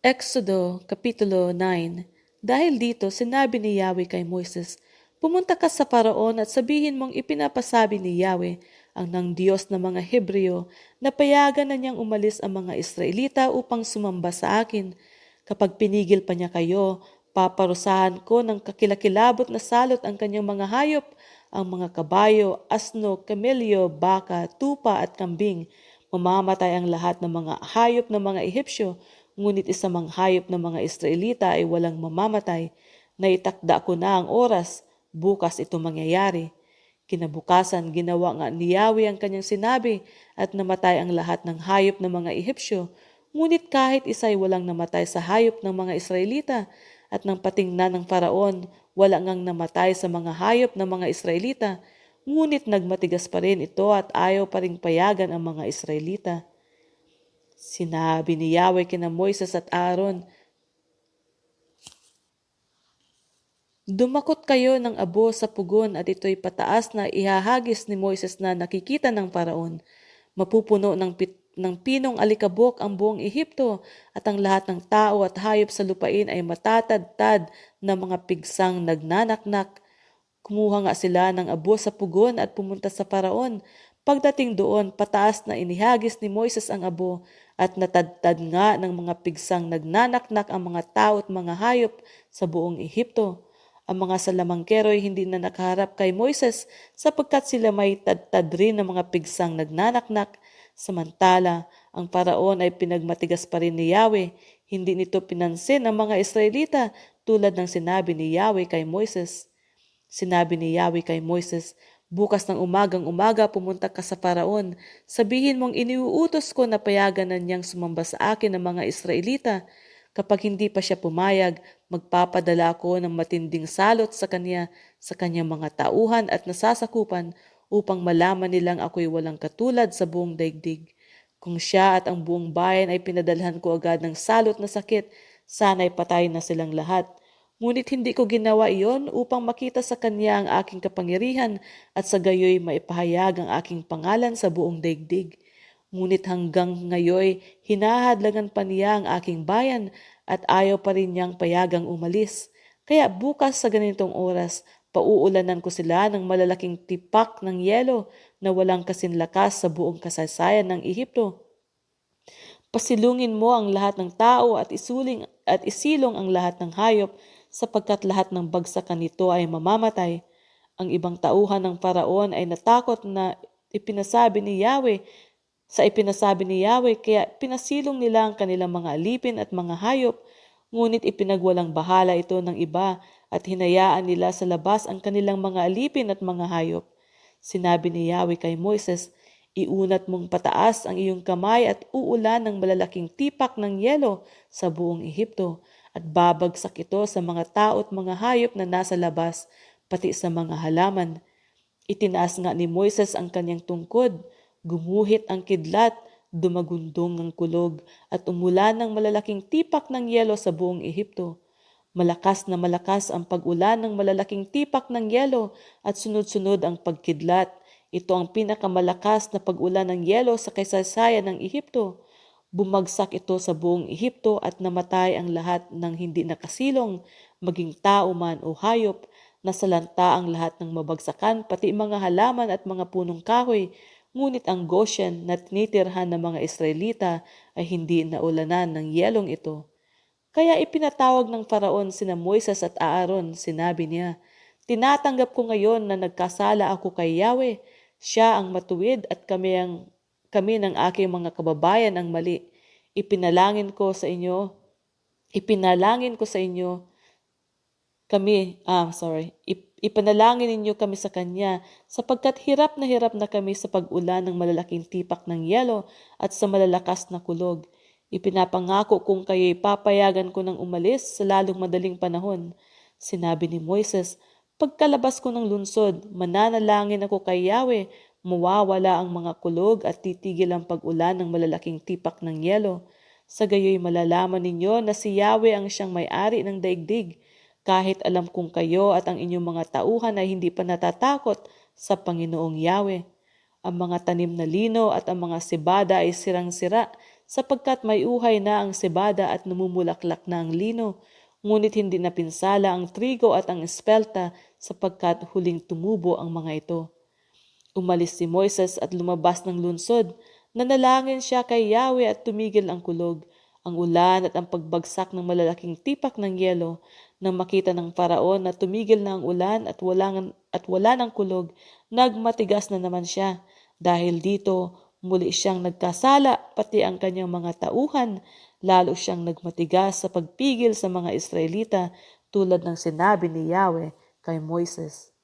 Exodo Kapitulo 9. Dahil dito, sinabi ni Yahweh kay Moises, pumunta ka sa Paraon at sabihin mong ipinapasabi ni Yahweh, ang ng Diyos ng mga Hebreo, na payagan na niyang umalis ang mga Israelita upang sumamba sa akin. Kapag pinigil pa niya kayo, paparusahan ko ng kakilakilabot na salot ang kanyang mga hayop, ang mga kabayo, asno, kamelyo, baka, tupa at kambing. Mamamatay ang lahat ng mga hayop ng mga Ehipsyo, ngunit isa mang hayop ng mga Israelita ay walang mamamatay. Naitakda ko na ang oras, bukas ito mangyayari. Kinabukasan, ginawa nga ni Yahweh ang kanyang sinabi at namatay ang lahat ng hayop ng mga Ehipsyo. Ngunit kahit isa'y walang namatay sa hayop ng mga Israelita at nang patingnan ng Faraon, wala ngang namatay sa mga hayop ng mga Israelita. Ngunit nagmatigas pa rin ito at ayaw pa ring payagan ang mga Israelita. Sinabi ni Yahweh kina Moises at Aaron, dumakot kayo ng abo sa pugon at ito'y pataas na ihahagis ni Moises na nakikita ng Paraon. Mapupuno ng pinong alikabok ang buong Ehipto at ang lahat ng tao at hayop sa lupain ay matatadtad na mga pigsang nagnanaknak. Kumuha nga sila ng abo sa pugon at pumunta sa Paraon. Pagdating doon, pataas na inihagis ni Moises ang abo at natadtad nga ng mga pigsang nagnanaknak ang mga tao at mga hayop sa buong Ehipto. Ang mga salamangkero ay hindi na nakaharap kay Moises sapagkat sila may tadtad rin ng mga pigsang nagnanaknak. Samantala, ang Paraon ay pinagmatigas pa rin ni Yahweh. Hindi nito pinansin ang mga Israelita tulad ng sinabi ni Yahweh kay Moises. Sinabi ni Yahweh kay Moises, bukas ng umagang-umaga pumunta ka sa Paraon. Sabihin mong iniuutos ko na payagan na niyang sumamba sa akin ng mga Israelita. Kapag hindi pa siya pumayag, magpapadala ako ng matinding salot sa kanyang mga tauhan at nasasakupan upang malaman nilang ako'y walang katulad sa buong daigdig. Kung siya at ang buong bayan ay pinadalhan ko agad ng salot na sakit, sana'y patay na silang lahat. Ngunit hindi ko ginawa iyon upang makita sa kanya ang aking kapangyarihan at sa gayoy maipahayag ang aking pangalan sa buong daigdig. Ngunit hanggang ngayoy, hinahadlangan pa niya ang aking bayan at ayaw pa rin niyang payagang umalis. Kaya bukas sa ganitong oras, pauulanan ko sila ng malalaking tipak ng yelo na walang kasinlakas sa buong kasaysayan ng Ehipto. Pasilungin mo ang lahat ng tao at isilong ang lahat ng hayop sapagkat lahat ng bagsakan nito ay mamamatay. Ang ibang tauhan ng Paraon ay natakot na ipinasabi ni Yahweh kaya pinasilong nila ang kanilang mga alipin at mga hayop, ngunit ipinagwalang bahala ito ng iba at hinayaan nila sa labas ang kanilang mga alipin at mga hayop. Sinabi ni Yahweh kay Moises, iunat mong pataas ang iyong kamay at uulan ng malalaking tipak ng yelo sa buong Ehipto at babagsak ito sa mga tao at mga hayop na nasa labas, pati sa mga halaman. Itinaas nga ni Moises ang kanyang tungkod, gumuhit ang kidlat, dumagundong ang kulog, at umulan ng malalaking tipak ng yelo sa buong Ehipto. Malakas na malakas ang pag-ulan ng malalaking tipak ng yelo at sunod-sunod ang pagkidlat. Ito ang pinakamalakas na pag-ulan ng yelo sa kasaysayan ng Ehipto. Bumagsak ito sa buong Ehipto at namatay ang lahat ng hindi nakasilong, maging tao man o hayop. Nasalanta ang lahat ng mabagsakan, pati mga halaman at mga punong kahoy. Ngunit ang Goshen na tinitirhan ng mga Israelita ay hindi naulanan ng yelong ito. Kaya ipinatawag ng Faraon sina Moises at Aaron. Sinabi niya, tinatanggap ko ngayon na nagkasala ako kay Yahweh. Siya ang matuwid at kami ng aking mga kababayan ang mali. Ipinalangin ko sa inyo Ipanalangin ninyo kami sa Kanya sapagkat hirap na kami sa pag-ulan ng malalaking tipak ng yelo at sa malalakas na kulog. Ipinapangako kung kayo'y papayagan ko ng umalis sa lalong madaling panahon. Sinabi ni Moises, pagkalabas ko ng lungsod, mananalangin ako kay Yahweh, mawawala ang mga kulog at titigil ang pag-ulan ng malalaking tipak ng yelo. Sa gayoy malalaman ninyo na si Yahweh ang siyang may-ari ng daigdig, kahit alam kong kayo at ang inyong mga tauhan ay hindi pa natatakot sa Panginoong Yahweh. Ang mga tanim na lino at ang mga sibada ay sirang-sira sapagkat may uhay na ang sebada at namumulaklak na ang lino, ngunit hindi napinsala ang trigo at ang espelta sapagkat huling tumubo ang mga ito. Umalis si Moises at lumabas ng lungsod. Nanalangin siya kay Yahweh at tumigil ang kulog, ang ulan at ang pagbagsak ng malalaking tipak ng yelo. Nang makita ng Faraon na tumigil na ang ulan at wala ng kulog, nagmatigas na naman siya. Dahil dito, muli siyang nagkasala pati ang kanyang mga tauhan. Lalo siyang nagmatigas sa pagpigil sa mga Israelita tulad ng sinabi ni Yahweh kay Moises.